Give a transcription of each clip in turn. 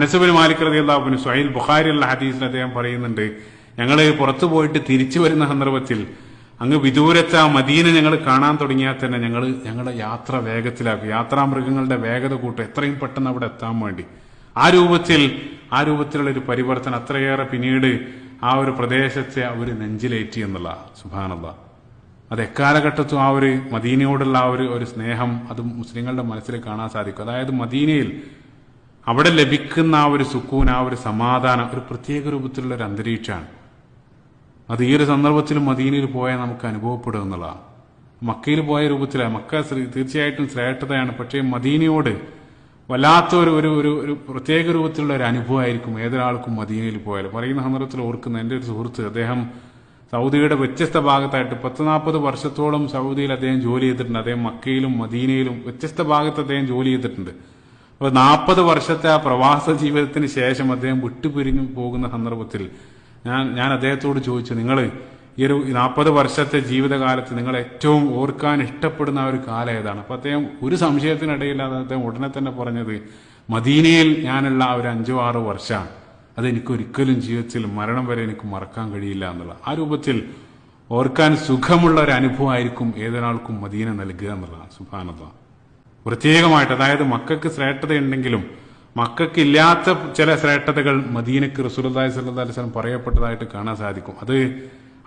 Anas bin Malik റളിയല്ലാഹു അൻഹു സ്വഹീഹ് ബുഖാരിയിലുള്ള ഹദീസിൽ അദ്ദേഹം പറയുന്നുണ്ട്, ഞങ്ങള് പുറത്തു പോയിട്ട് തിരിച്ചു വരുന്ന സന്ദർഭത്തിൽ അങ്ങ് വിദൂരത്തെ മദീന ഞങ്ങൾ കാണാൻ തുടങ്ങിയാൽ തന്നെ ഞങ്ങളുടെ യാത്ര വേഗത്തിലാക്കും, യാത്രാമൃഗങ്ങളുടെ വേഗത കൂട്ടും, എത്രയും പെട്ടെന്ന് അവിടെ എത്താൻ വേണ്ടി. ആ രൂപത്തിലുള്ള ഒരു പരിവർത്തനം അത്രയേറെ പിന്നീട് ആ ഒരു പ്രദേശത്തെ അവർ നെഞ്ചിലേറ്റി എന്നുള്ള സുബ്ഹാനല്ലാഹ്. അത് എക്കാലഘട്ടത്തും ആ ഒരു മദീനയോടുള്ള ആ ഒരു സ്നേഹം അത് മുസ്ലിങ്ങളുടെ മനസ്സിൽ കാണാൻ സാധിക്കും. അതായത് മദീനയിൽ അവിടെ ലഭിക്കുന്ന ആ ഒരു സുക്കൂൻ, ആ ഒരു സമാധാനം ഒരു പ്രത്യേക രൂപത്തിലുള്ള ഒരു അന്തരീക്ഷമാണ്. അത് ഈ ഒരു സന്ദർഭത്തിലും മദീനയിൽ പോയാൽ നമുക്ക് അനുഭവപ്പെടും എന്നുള്ളതാണ്. മക്കയിൽ പോയ രൂപത്തിലാണ്. മക്ക തീർച്ചയായിട്ടും ശ്രേഷ്ഠതയാണ്, പക്ഷേ മദീനയോട് വല്ലാത്ത ഒരു പ്രത്യേക രൂപത്തിലുള്ള ഒരു അനുഭവമായിരിക്കും ഏതൊരാൾക്കും മദീനയിൽ പോയാൽ. പറയുന്ന സന്ദർഭത്തിൽ ഓർക്കുന്ന എൻ്റെ ഒരു സുഹൃത്ത്, അദ്ദേഹം സൗദിയുടെ വ്യത്യസ്ത ഭാഗത്തായിട്ട് 10-40 വർഷത്തോളം സൗദിയിൽ അദ്ദേഹം ജോലി ചെയ്തിട്ടുണ്ട്. അദ്ദേഹം മക്കയിലും മദീനയിലും വ്യത്യസ്ത ഭാഗത്ത് അദ്ദേഹം ജോലി ചെയ്തിട്ടുണ്ട്. അപ്പോൾ 40 വർഷത്തെ ആ പ്രവാസ ജീവിതത്തിന് ശേഷം അദ്ദേഹം വിട്ടുപിരിഞ്ഞു പോകുന്ന സന്ദർഭത്തിൽ ഞാൻ അദ്ദേഹത്തോട് ചോദിച്ചു, നിങ്ങൾ ഈ ഒരു 40 വർഷത്തെ ജീവിതകാലത്ത് നിങ്ങൾ ഏറ്റവും ഓർക്കാൻ ഇഷ്ടപ്പെടുന്ന ആ ഒരു കാലം ഏതാണ്? അപ്പൊ അദ്ദേഹം ഒരു സംശയത്തിനിടയില്ലാതെ അദ്ദേഹം ഉടനെ തന്നെ പറഞ്ഞത്, മദീനയിൽ ഞാനുള്ള ആ ഒരു 5-6 വർഷമാണ്. അതെനിക്കൊരിക്കലും ജീവിതത്തിൽ മരണം വരെ എനിക്ക് മറക്കാൻ കഴിയില്ല എന്നുള്ള ആ രൂപത്തിൽ ഓർക്കാൻ സുഖമുള്ള ഒരു അനുഭവമായിരിക്കും ഏതൊരാൾക്കും മദീന നൽകുക എന്നുള്ളതാണ്. സുബ്ഹാനല്ലാഹ്. പ്രത്യേകമായിട്ട്, അതായത് മക്കൾക്ക് ശ്രേഷ്ഠതയുണ്ടെങ്കിലും മക്കൾക്ക് ഇല്ലാത്ത ചില ശ്രേഷ്ഠതകൾ മദീനക്ക് റസൂലുള്ളാഹി സ്വല്ലല്ലാഹു അലൈഹി വസല്ലം പറയപ്പെട്ടതായിട്ട് കാണാൻ സാധിക്കും. അത്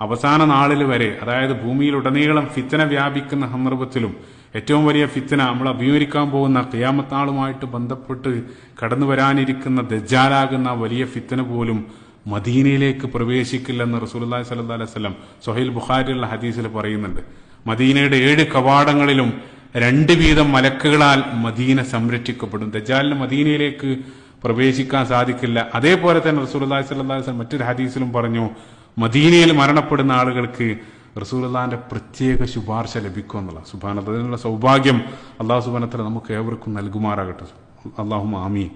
അവസാന നാളിൽ വരെ, അതായത് ഭൂമിയിലുടനീളം ഫിത്ന വ്യാപിക്കുന്ന സന്ദർഭത്തിലും ഏറ്റവും വലിയ ഫിത്ന നമ്മൾ അഭിമുഖീകരിക്കാൻ പോകുന്ന ഖിയാമത്ത് നാളുമായിട്ട് ബന്ധപ്പെട്ട് കടന്നു വരാനിരിക്കുന്ന ദജ്ജാലാകുന്ന വലിയ ഫിത്ന പോലും മദീനയിലേക്ക് പ്രവേശിക്കില്ലെന്ന് റസൂലുള്ളാഹി സ്വല്ലല്ലാഹു അലൈഹി വസല്ലം സ്വഹീഹ് ബുഖാരിയിലുള്ള ഹദീസിൽ പറയുന്നുണ്ട്. മദീനയുടെ 7 കവാടങ്ങളിലും 2 വീതം മലക്കുകളാൽ മദീന സംരക്ഷിക്കപ്പെടും. ദജ്ജാലിന് മദീനയിലേക്ക് പ്രവേശിക്കാൻ സാധിക്കില്ല. അതേപോലെ തന്നെ റസൂലുള്ളാഹി സ്വല്ലല്ലാഹു അലൈഹി വസല്ലം മറ്റൊരു ഹദീസിലും പറഞ്ഞു, മദീനയിൽ മരണപ്പെടുന്ന ആളുകൾക്ക് റസൂലുള്ളാഹിന്റെ പ്രത്യേക ശുപാർശ ലഭിക്കും എന്നുള്ള. സുബ്ഹാനല്ലാഹ്. അതിനുള്ള സൗഭാഗ്യം അല്ലാഹു സുബ്ഹാനഹു വ തആല നമുക്ക് ഏവർക്കും നൽകുമാറാകട്ടെ. അല്ലാഹുമ്മ ആമീൻ.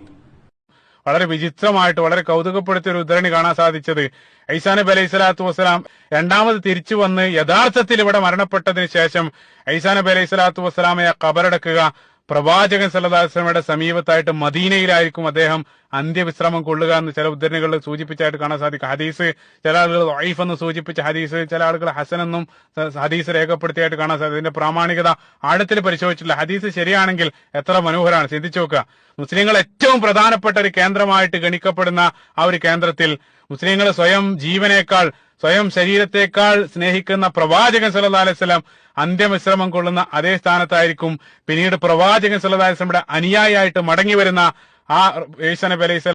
വളരെ വിചിത്രമായിട്ട് വളരെ കൗതുകപ്പെടുത്തിയ ഒരു ഉദ്ധരണി കാണാൻ സാധിച്ചത്, ഈസാ നബി അലൈഹി സ്വലാത്തു വസ്സലാം രണ്ടാമത് തിരിച്ചു വന്ന് യഥാർത്ഥത്തിൽ ഇവിടെ മരണപ്പെട്ടതിന് ശേഷം ഈസാ നബി അലൈഹി സ്വലാത്തു വസ്സലാമയെ ഖബറടക്കുക പ്രവാചകൻ സല്ലല്ലാഹു അലൈഹി വസല്ലമയുടെ സമീപത്തായിട്ട് മദീനയിലായിരിക്കും അദ്ദേഹം അന്ത്യവിശ്രമം കൊള്ളുക എന്ന് ചില ഉദ്ധരണികളിൽ സൂചിപ്പിച്ചായിട്ട് കാണാൻ സാധിക്കും. ഹദീസ് ചില ആളുകൾ ദഈഫ് എന്ന് സൂചിപ്പിച്ച ഹദീസ്, ചില ആളുകൾ ഹസൻ എന്നും ഹദീസ് രേഖപ്പെടുത്തിയായിട്ട് കാണാൻ സാധിക്കും. ഇതിന്റെ പ്രാമാണികത ആഴത്തിൽ പരിശോധിച്ചില്ല. ഹദീസ് ശരിയാണെങ്കിൽ എത്ര മനോഹരമാണ്, ചിന്തിച്ചു നോക്കുക. മുസ്ലിങ്ങൾ ഏറ്റവും പ്രധാനപ്പെട്ട ഒരു കേന്ദ്രമായിട്ട് ഗണിക്കപ്പെടുന്ന ആ ഒരു കേന്ദ്രത്തിൽ മുസ്ലിങ്ങൾ സ്വയം ജീവനേക്കാൾ, സ്വയം ശരീരത്തെക്കാൾ സ്നേഹിക്കുന്ന പ്രവാചകൻ സല്ലല്ലാഹു അലൈഹി വസല്ലം അന്ത്യവിശ്രമം കൊള്ളുന്ന അതേ സ്ഥാനത്തായിരിക്കും പിന്നീട് പ്രവാചകൻ സല്ലല്ലാഹു അലൈഹി വസല്ലമയുടെ അനുയായിയായിട്ട് മടങ്ങി വരുന്ന ആ ഈസാ നബി അലൈഹി